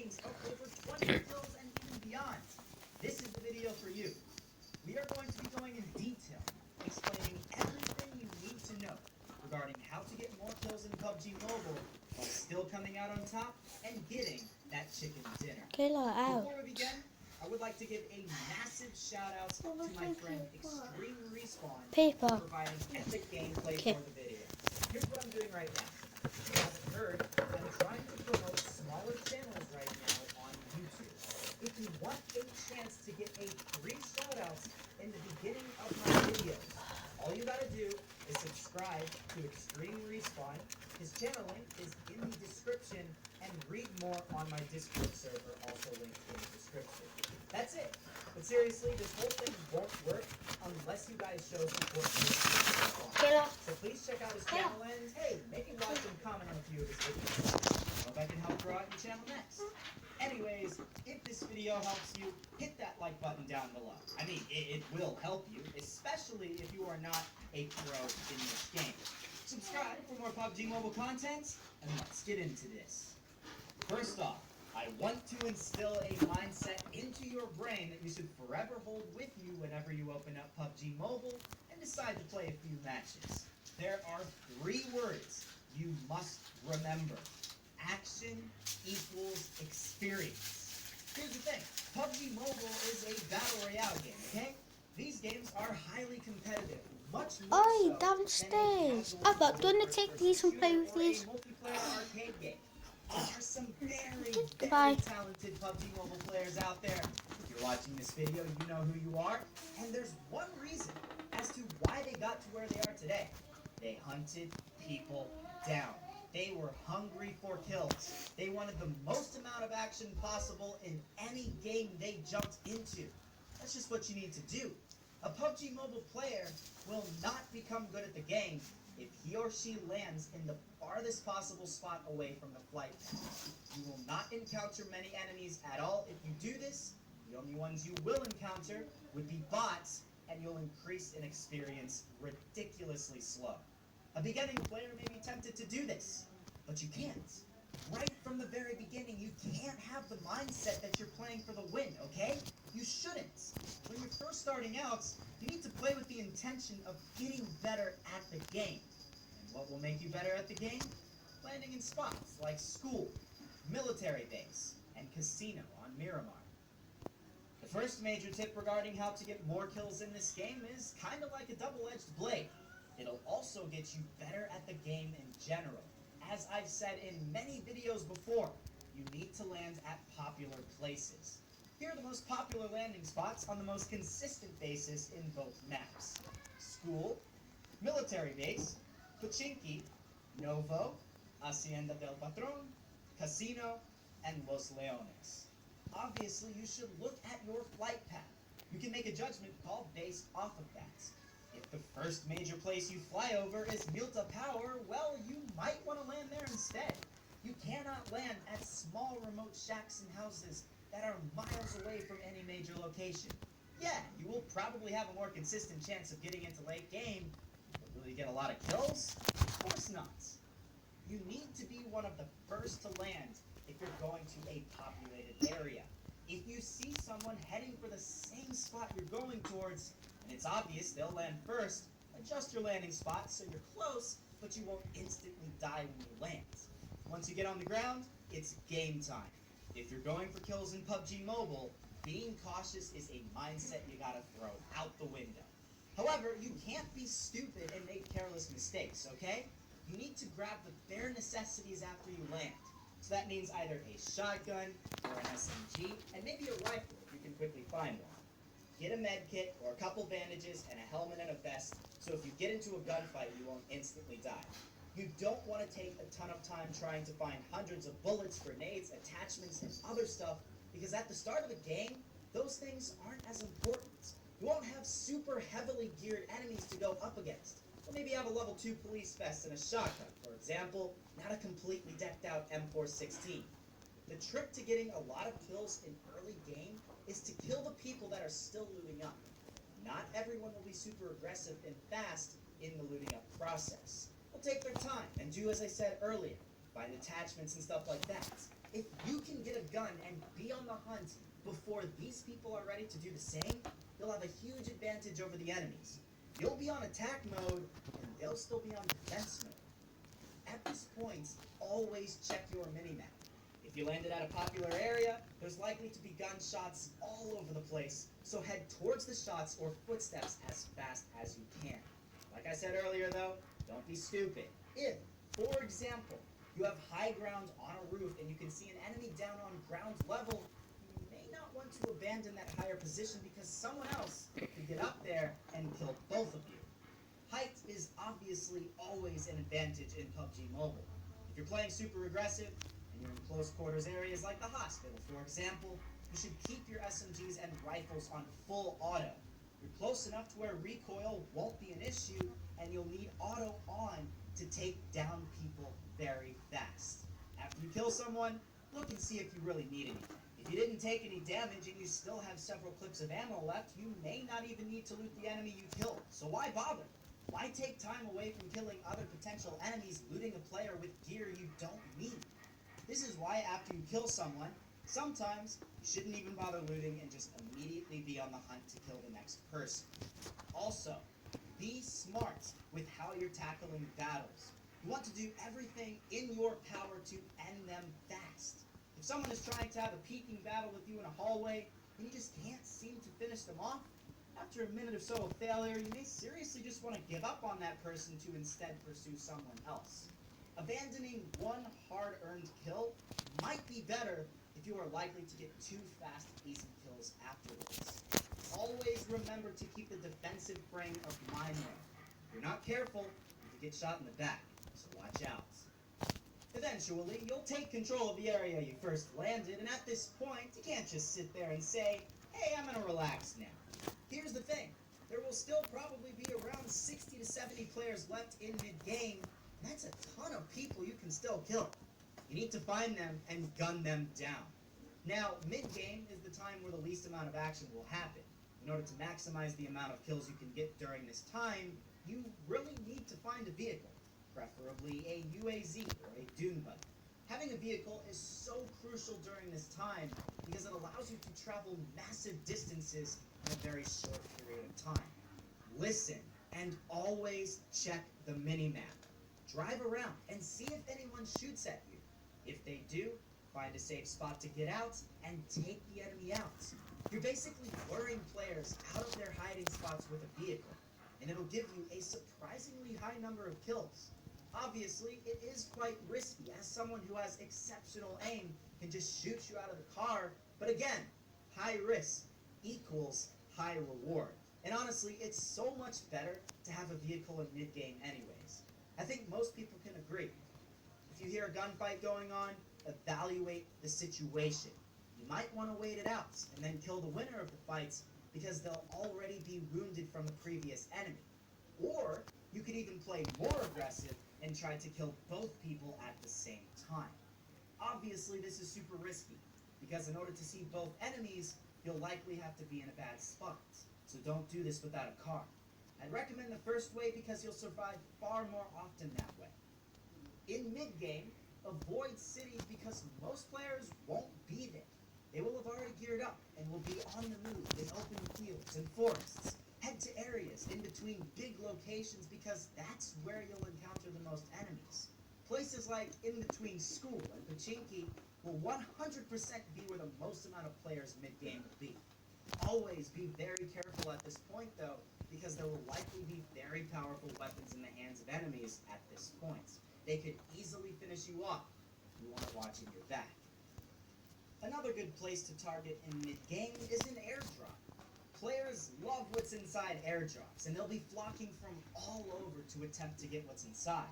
games of over 20 kills and even beyond. This is the video for you. We are going to be going in detail, explaining everything you need to know regarding how to get more kills in Pubg Mobile while still coming out on top and getting that chicken dinner. Before we begin, I would like to give a massive shout out to my friend Extreme Respawn for providing epic gameplay for the video. Here's what I'm doing right now. If you haven't heard, I'm trying to promote smaller channels right now on YouTube. If you want a chance to get a free shout out in the beginning of my videos, all you gotta do is subscribe to Extreme Respawn. His channel link is in the description, and read more on my Discord server, also linked in the description. That's it. But seriously, this whole thing won't work unless you guys show support to Respawn. So please check out his channel and, hey, maybe watch and comment on a few of his videos. Hope I can help grow out your channel next. Anyways, if this video helps you, hit that like button down below. I mean, it will help you, especially if you are not a pro in this game. Subscribe for more Pubg Mobile content, and let's get into this. First off, I want to instill a mindset into your brain that you should forever hold with you whenever you open up Pubg Mobile and decide to play a few matches. There are 3 words you must remember. Action equals experience. Here's the thing, Pubg Mobile is a battle royale game, okay? These games are highly competitive, much more so downstairs. I've got to take these and play with these. Multiplayer arcade game. There are some very talented Pubg Mobile players out there. If you're watching this video, you know who you are. And there's one reason as to why they got to where they are today. They hunted people down. They were hungry for kills. They wanted the most amount of action possible in any game they jumped into. That's just what you need to do. A Pubg Mobile player will not become good at the game if he or she lands in the farthest possible spot away from the flight path. You will not encounter many enemies at all if you do this. The only ones you will encounter would be bots, and you'll increase in experience ridiculously slow. A beginning player may be tempted to do this, but you can't. Right from the very beginning, you can't have the mindset that you're playing for the win, okay? You shouldn't. When you're first starting out, you need to play with the intention of getting better at the game. And what will make you better at the game? Landing in spots like school, military base, and casino on Miramar. The first major tip regarding how to get more kills in this game is kind of like a double-edged blade. It'll also get you better at the game in general. As I've said in many videos before, you need to land at popular places. Here are the most popular landing spots on the most consistent basis in both maps. School, military base, Pachinki, Novo, Hacienda del Patron, Casino, and Los Leones. Obviously, you should look at your flight path. You can make a judgment call based off of that. If the first major place you fly over is Milta Power, well, you might want to land there instead. You cannot land at small remote shacks and houses that are miles away from any major location. Yeah, you will probably have a more consistent chance of getting into late game, but will you get a lot of kills? Of course not. You need to be one of the first to land if you're going to a populated area. If you see someone heading for the same spot you're going towards, and it's obvious they'll land first, adjust your landing spot so you're close, but you won't instantly die when you land. Once you get on the ground, it's game time. If you're going for kills in Pubg Mobile, being cautious is a mindset you gotta throw out the window. However, you can't be stupid and make careless mistakes, okay? You need to grab the bare necessities after you land. So that means either a shotgun or an SMG, and maybe a rifle if you can quickly find one. Get a med kit or a couple bandages and a helmet and a vest, so if you get into a gunfight, you won't instantly die. You don't want to take a ton of time trying to find hundreds of bullets, grenades, attachments, and other stuff, because at the start of the game, those things aren't as important. You won't have super heavily geared enemies to go up against. Or maybe have a level 2 police vest and a shotgun, for example, not a completely decked out M416. The trick to getting a lot of kills in early game is to kill the people that are still looting up. Not everyone will be super aggressive and fast in the looting up process. They'll take their time and do as I said earlier, find attachments and stuff like that. If you can get a gun and be on the hunt before these people are ready to do the same, you'll have a huge advantage over the enemies. You'll be on attack mode, and they'll still be on defense mode. At this point, always check your minimap. If you landed at a popular area, there's likely to be gunshots all over the place, so head towards the shots or footsteps as fast as you can. Like I said earlier though, don't be stupid. If, for example, you have high ground on a roof and you can see an enemy down on ground level, you may not want to abandon that higher position because someone else could get up there and kill both of you. Height is obviously always an advantage in PUBG Mobile. If you're playing super aggressive and you're in close quarters areas like the hospital, for example, you should keep your SMGs and rifles on full auto. You're close enough to where recoil won't be an issue, and you'll need auto on to take down people very fast. After you kill someone, look and see if you really need anything. If you didn't take any damage and you still have several clips of ammo left, you may not even need to loot the enemy you killed, so why bother? Why take time away from killing other potential enemies looting a player with gear you don't need? This is why after you kill someone, sometimes you shouldn't even bother looting and just immediately be on the hunt to kill the next person. Also, be smart with how you're tackling battles. You want to do everything in your power to end them fast. If someone is trying to have a peeking battle with you in a hallway and you just can't seem to finish them off, after a minute or so of failure, you may seriously just want to give up on that person to instead pursue someone else. Abandoning one hard-earned kill might be better if you are likely to get 2 fast, easy kills afterwards. Always remember to keep the defensive frame of mind there. If you're not careful, you can get shot in the back, so watch out. Eventually, you'll take control of the area you first landed, and at this point, you can't just sit there and say, hey, I'm gonna relax now. Here's the thing, there will still probably be around 60 to 70 players left in mid-game, and that's a ton of people you can still kill. You need to find them and gun them down. Now, mid-game is the time where the least amount of action will happen. In order to maximize the amount of kills you can get during this time, you really need to find a vehicle, preferably a UAZ or a dune buggy. Having a vehicle is so crucial during this time because it allows you to travel massive distances in a very short period of time. Listen and always check the minimap. Drive around and see if anyone shoots at you. If they do, find a safe spot to get out and take the enemy out. You're basically luring players out of their hiding spots with a vehicle, and it'll give you a surprisingly high number of kills. Obviously, it is quite risky, as someone who has exceptional aim can just shoot you out of the car, but again, high risk equals high reward. And honestly, it's so much better to have a vehicle in mid-game anyways. I think most people can agree. If you hear a gunfight going on, evaluate the situation. You might want to wait it out and then kill the winner of the fights because they'll already be wounded from the previous enemy. Or you could even play more aggressive and try to kill both people at the same time. Obviously, this is super risky because in order to see both enemies, you'll likely have to be in a bad spot. So don't do this without a car. I'd recommend the first way because you'll survive far more often that way. In mid-game, avoid cities because most players won't be there. They will have already geared up and will be on the move in open fields and forests. Head to areas in between big locations because that's where you'll encounter the most enemies. Places like in between school and Pachinki will 100% be where the most amount of players mid-game will be. Always be very careful at this point though, because there will likely be very powerful weapons in the hands of enemies at this point. They could easily finish you off. You want to watch in your back. Another good place to target in mid-game is an airdrop. Players love what's inside airdrops, and they'll be flocking from all over to attempt to get what's inside.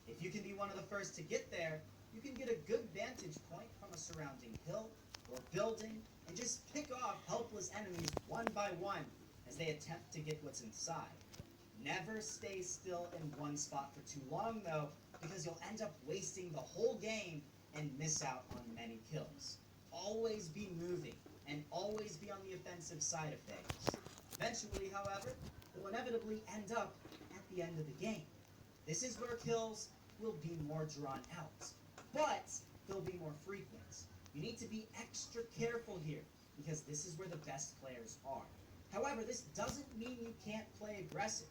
If you can be one of the first to get there, you can get a good vantage point from a surrounding hill or building and just pick off helpless enemies one by one as they attempt to get what's inside. Never stay still in one spot for too long though, because you'll end up wasting the whole game and miss out on many kills. Always be moving and always be on the offensive side of things. Eventually, however, you'll inevitably end up at the end of the game. This is where kills will be more drawn out. But they'll be more frequent. You need to be extra careful here, because this is where the best players are. However, this doesn't mean you can't play aggressive.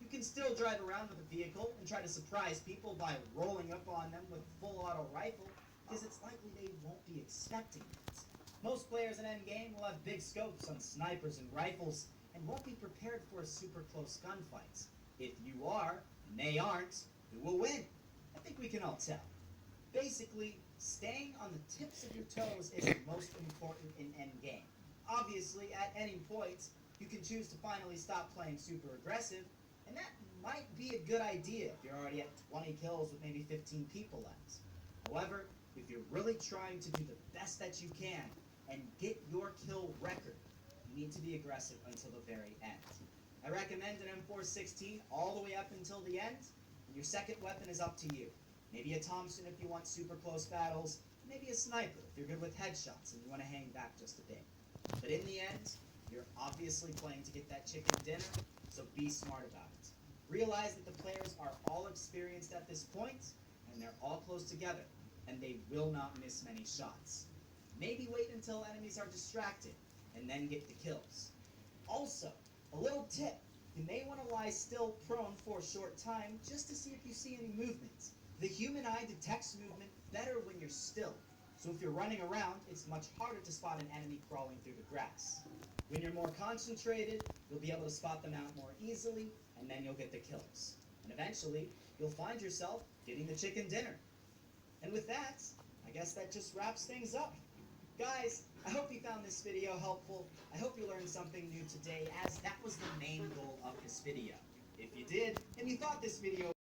You can still drive around with a vehicle and try to surprise people by rolling up on them with a full auto rifle, because it's likely they won't be expecting it. Most players in endgame will have big scopes on snipers and rifles and won't be prepared for a super close gunfight. If you are, and they aren't, who will win? I think we can all tell. Basically, staying on the tips of your toes is most important in endgame. Obviously, at any point, you can choose to finally stop playing super aggressive, and that might be a good idea if you're already at 20 kills with maybe 15 people left. However, if you're really trying to do the best that you can and get your kill record, you need to be aggressive until the very end. I recommend an M416 all the way up until the end, and your second weapon is up to you. Maybe a Thompson if you want super close battles, maybe a sniper if you're good with headshots and you want to hang back just a bit. But in the end, you're obviously playing to get that chicken dinner, so be smart about it. Realize that the players are all experienced at this point, and they're all close together, and they will not miss many shots. Maybe wait until enemies are distracted, and then get the kills. Also, a little tip, you may want to lie still prone for a short time just to see if you see any movement. The human eye detects movement better when you're still, so if you're running around, it's much harder to spot an enemy crawling through the grass. When you're more concentrated, you'll be able to spot them out more easily, and then you'll get the kills. And eventually, you'll find yourself getting the chicken dinner. And with that, I guess that just wraps things up. Guys, I hope you found this video helpful. I hope you learned something new today, as that was the main goal of this video. If you did, and you thought this video